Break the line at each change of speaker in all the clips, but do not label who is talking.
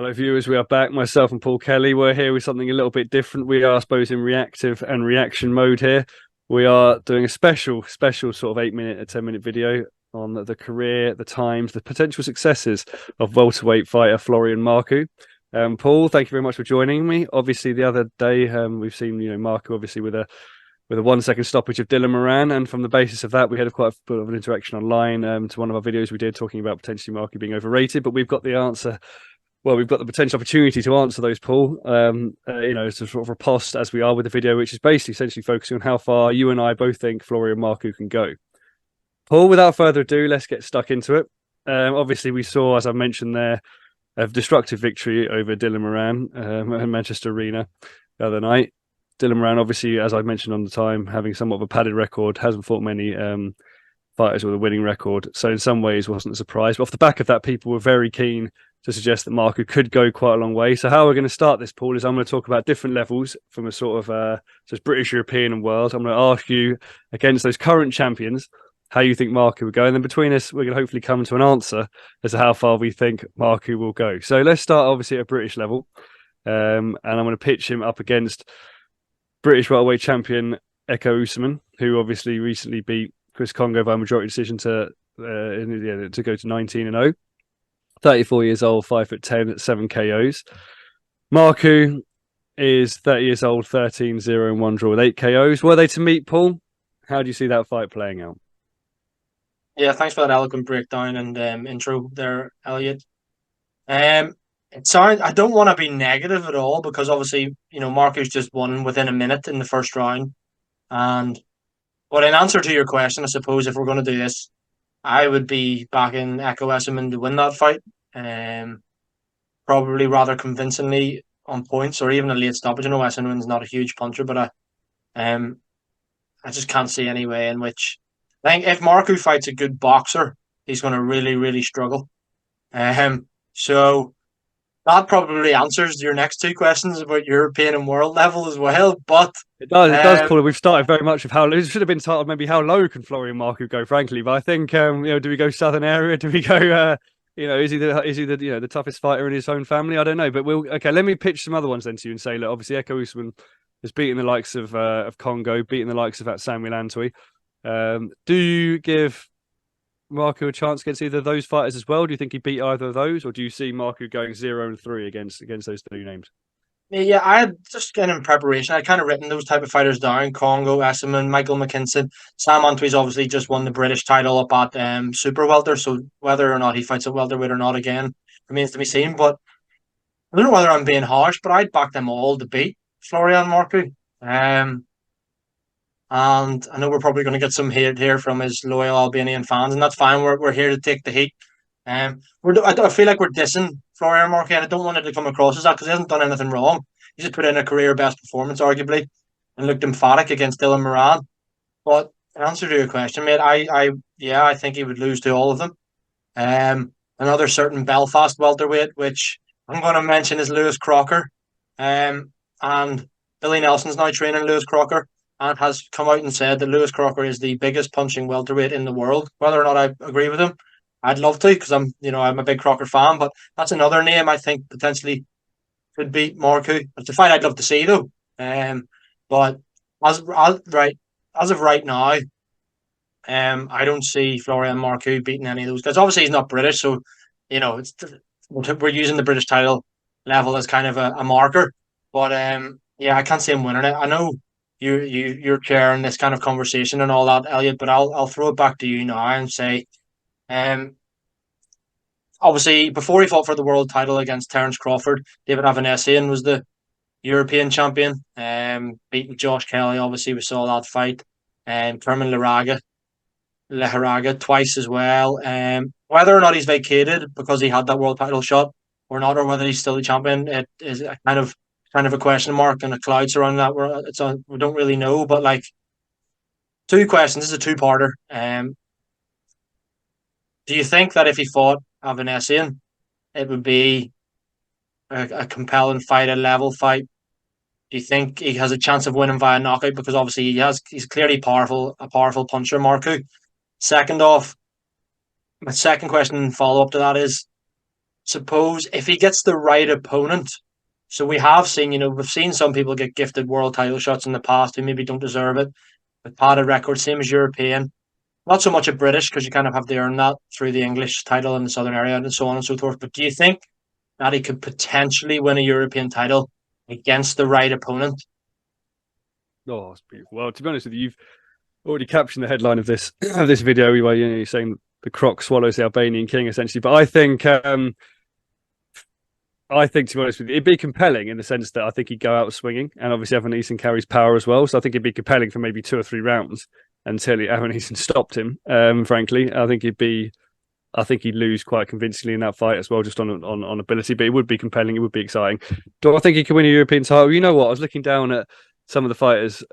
Hello, viewers. We are back. Myself and Paul Kelly. We're here with something a little bit different. We are, I suppose, in reactive and reaction mode here. We are doing a special sort of 8 minute or 10 minute video on the career, the times, the potential successes of welterweight fighter Florian Marku. Paul, thank you very much for joining me. Obviously, the other day we've seen Marku obviously with a 1 second stoppage of Dylan Moran, and from the basis of that, we had quite a bit of an interaction online to one of our videos we did talking about potentially Marku being overrated. But we've got the answer. Well, we've got the potential opportunity to answer those, Paul. To sort of riposte as we are with the video, which is basically essentially focusing on how far you and I both think Florian Marku can go. Paul, without further ado, let's get stuck into it. Obviously, we saw, as I mentioned there, a destructive victory over Dylan Moran at Manchester Arena the other night. Dylan Moran, obviously, as I mentioned on the time, having somewhat of a padded record, hasn't fought many fighters with a winning record. So in some ways, wasn't a surprise. But off the back of that, people were very keen to suggest that Marku could go quite a long way. So how we're going to start this, Paul, is I'm going to talk about different levels from a sort of just British, European and world. I'm going to ask you against those current champions how you think Marku would go. And then between us, we're going to hopefully come to an answer as to how far we think Marku will go. So let's start obviously at a British level. And I'm going to pitch him up against British welterweight champion Eko Usman, who obviously recently beat Chris Kongo by majority decision to go to 19-0. 34 years old, 5'10", 7 KOs. Marku is 30 years old, 13-0 and 1 draw with 8 KOs. Were they to meet, Paul? How do you see that fight playing out?
Yeah, thanks for that eloquent breakdown and intro there, Elliot. I don't want to be negative at all because obviously, Marku's just won within a minute in the first round. But in answer to your question, I suppose if we're going to do this, I would be backing Eko Usman to win that fight. Probably rather convincingly on points or even a late stoppage. I know Usman's not a huge puncher, but I just can't see any way in which I think if Marku fights a good boxer, he's going to really, really struggle. So that probably answers your next two questions about European and world level as well. But
it does, Paul. We've started very much of how low. It should have been titled maybe how low can Florian Marku go, frankly. But I think do we go southern area? Do we go? Is he the toughest fighter in his own family? I don't know. But let me pitch some other ones then to you and say, look, obviously Eko Usman has beaten the likes of Congo, beaten the likes of that Samuel Antwi. Do you give Marku a chance against either of those fighters as well? Do you think he beat either of those, or do you see Marku going 0-3 against those two names?
yeah, I had just getting in preparation. I kind of written those type of fighters down: Congo, Esserman, Michael McKinson. Sam Antwi's obviously just won the British title up at super welter, so whether or not he fights at welterweight or not again remains to be seen. But I don't know whether I'm being harsh, but I'd back them all to beat Florian Marku. And I know we're probably going to get some hate here from his loyal Albanian fans, and that's fine. We're here to take the heat. I feel like we're dissing Florian Marku, and I don't want it to come across as that because he hasn't done anything wrong. He just put in a career best performance, arguably, and looked emphatic against Dylan Moran. But in answer to your question, mate, I think he would lose to all of them. Another certain Belfast welterweight, which I'm going to mention, is Lewis Crocker. And Billy Nelson's now training Lewis Crocker and has come out and said that Lewis Crocker is the biggest punching welterweight in the world. Whether or not I agree with him, I'd love to because I'm a big Crocker fan. But that's another name I think potentially could beat Marku. It's a fight I'd love to see though. But as of right now, I don't see Florian Marku beating any of those guys. Obviously, he's not British, so we're using the British title level as kind of a marker. But yeah, I can't see him winning it. I know you're chairing this kind of conversation and all that, Elliot, but I'll throw it back to you now and say, obviously before he fought for the world title against Terence Crawford, David Avanesian was the European champion, beating Josh Kelly. Obviously, we saw that fight. Kerman Leharaga twice as well. Whether or not he's vacated because he had that world title shot or not, or whether he's still the champion, it is kind of a question mark and a cloud surrounding that. We don't really know. But like, two questions. This is a two-parter. Do you think that if he fought Avanesian, it would be a compelling fight, a level fight? Do you think he has a chance of winning via knockout? Because obviously he's clearly a powerful puncher, Marku. Second off, my second question follow up to that is, suppose if he gets the right opponent, so we have seen, we've seen some people get gifted world title shots in the past who maybe don't deserve it, with padded records, same as European. Not so much a British because you kind of have to earn that through the English title in the Southern area and so on and so forth. But do you think that he could potentially win a European title against the right opponent?
Oh, it's beautiful. Well, to be honest with you, you've already captioned the headline of this of this video where you're saying the croc swallows the Albanian King, essentially. But I think, to be honest with you, it'd be compelling in the sense that I think he'd go out swinging, and obviously Evan Easton carries power as well. So I think it'd be compelling for maybe 2 or 3 rounds until Evan Easton stopped him. Frankly, I think he'd lose quite convincingly in that fight as well, just on ability. But it would be compelling. It would be exciting. Do I think he could win a European title? You know what? I was looking down at some of the fighters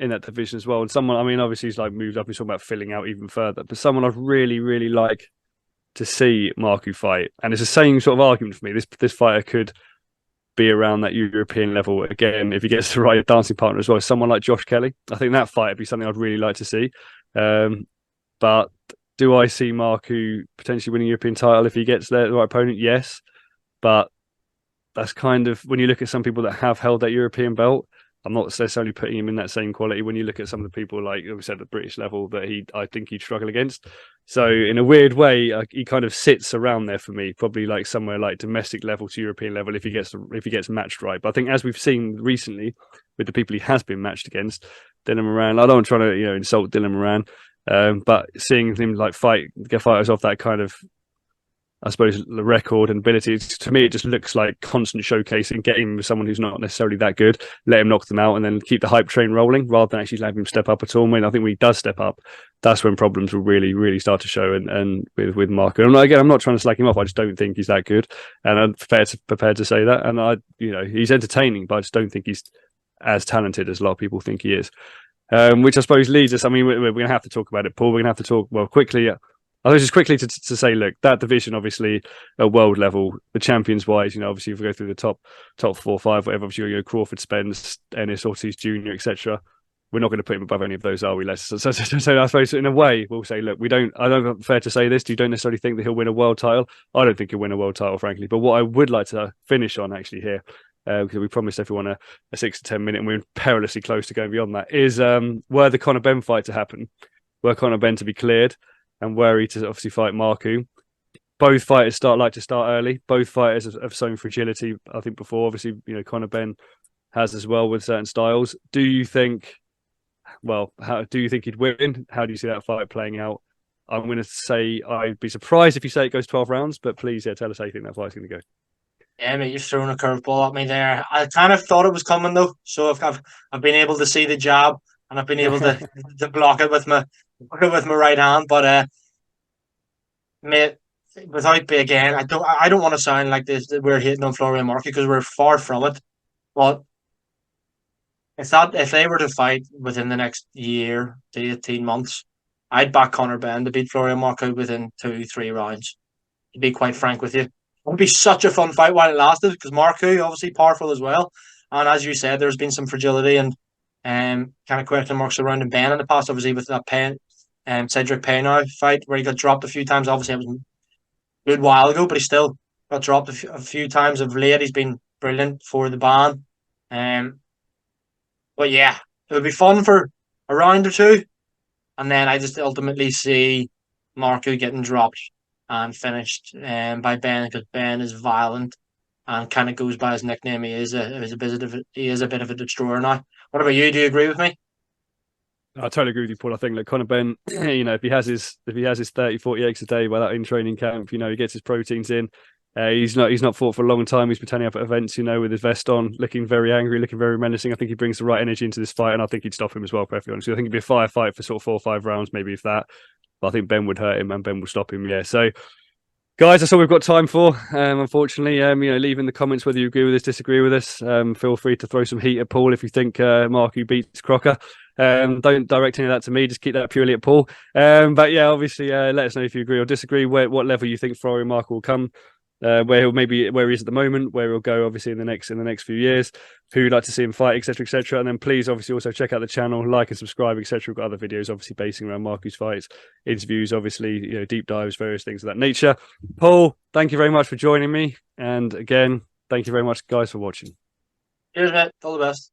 in that division as well, and someone. I mean, obviously he's like moved up. He's talking about filling out even further, but someone I'd really, really like to see Marku fight, and it's the same sort of argument for me. This fighter could be around that European level again if he gets the right dancing partner as well. Someone like Josh Kelly, I think that fight would be something I'd really like to see. But do I see Marku potentially winning a European title if he gets the right opponent? Yes, but that's kind of when you look at some people that have held that European belt. I'm not necessarily putting him in that same quality when you look at some of the people like we said, the British level that I think he'd struggle against. So in a weird way, he kind of sits around there for me, probably like somewhere like domestic level to European level if he gets matched right. But I think as we've seen recently with the people he has been matched against, Dylan Moran. I don't try to insult Dylan Moran, but seeing him like get fighters off that kind of, I suppose, the record and ability, to me, it just looks like constant showcasing, getting with someone who's not necessarily that good, let him knock them out, and then keep the hype train rolling rather than actually letting him step up at all. I mean, I think when he does step up, that's when problems will really, really start to show. And with Marku, I'm not trying to slack him off. I just don't think he's that good, and I'm prepared to say that. And he's entertaining, but I just don't think he's as talented as a lot of people think he is. Which I suppose leads us. I mean, we're going to have to talk about it, Paul. We're going to have to talk quickly. I was just quickly to say, look, that division, obviously, at world level, the champions wise, obviously, if we go through the top 4 or 5, whatever, obviously, Crawford, Spence, Ennis, Ortiz Jr., etc. We're not going to put him above any of those, are we? So I suppose, in a way, we'll say, look, I don't fair to say this. You don't necessarily think that he'll win a world title. I don't think he'll win a world title, frankly. But what I would like to finish on, actually, here, because we promised everyone a 6 to 10 minute, and we're perilously close to going beyond that, is were the Conor Benn fight to happen, were Conor Benn to be cleared, and were he to obviously fight Marku. Both fighters like to start early. Both fighters have shown fragility, I think, before. Obviously, Conor Benn has as well with certain styles. Do you think he'd win? How do you see that fight playing out? I'm going to say I'd be surprised if you say it goes 12 rounds, but please, tell us how you think that fight's going to go.
Yeah, mate, you've thrown a curveball at me there. I kind of thought it was coming though, so I've been able to see the jab, and I've been able to block it with my right hand. But mate, again, I don't want to sound like this that we're hitting on Florian Marku because we're far from it. But if they were to fight within the next year to 18 months, I'd back Conor Benn to beat Florian Marku within 2-3 rounds. To be quite frank with you, it would be such a fun fight while it lasted because Marku obviously powerful as well, and as you said, there's been some fragility and kind of question marks surrounding Ben in the past. Obviously with that Cedric Paynow fight where he got dropped a few times. Obviously it was a good while ago, but he still got dropped a few times of late. He's been brilliant for the ban. But yeah, it would be fun for a round or two, and then I just ultimately see Marku getting dropped and finished by Ben because Ben is violent and kind of goes by his nickname. He is a bit of a destroyer now. What about you? Do you agree with me?
I totally agree with you, Paul. I think that Conor Benn, if he has his 30, 40 eggs a day while out in training camp, he gets his proteins in. He's not fought for a long time. He's been turning up at events, with his vest on, looking very angry, looking very menacing. I think he brings the right energy into this fight, and I think he'd stop him as well, perfectly honest. I think it'd be a firefight for sort of 4 or 5 rounds, maybe if that. But I think Ben would hurt him and Ben would stop him. Yeah. So, guys, that's all we've got time for. Unfortunately, leave in the comments whether you agree with us, disagree with us. Feel free to throw some heat at Paul if you think Marku beats Crocker. Don't direct any of that to me. Just keep that purely at Paul. But yeah, obviously, let us know if you agree or disagree. What level you think Florian Marku will come. where where he is at the moment, where he'll go obviously in the next few years, who you'd like to see him fight, etc., etc. And then please obviously also check out the channel, like and subscribe, etc. We've got other videos obviously basing around Marku's fights, interviews, obviously, deep dives, various things of that nature. Paul, thank you very much for joining me, and again, thank you very much, guys, for watching.
Cheers, mate. All the best.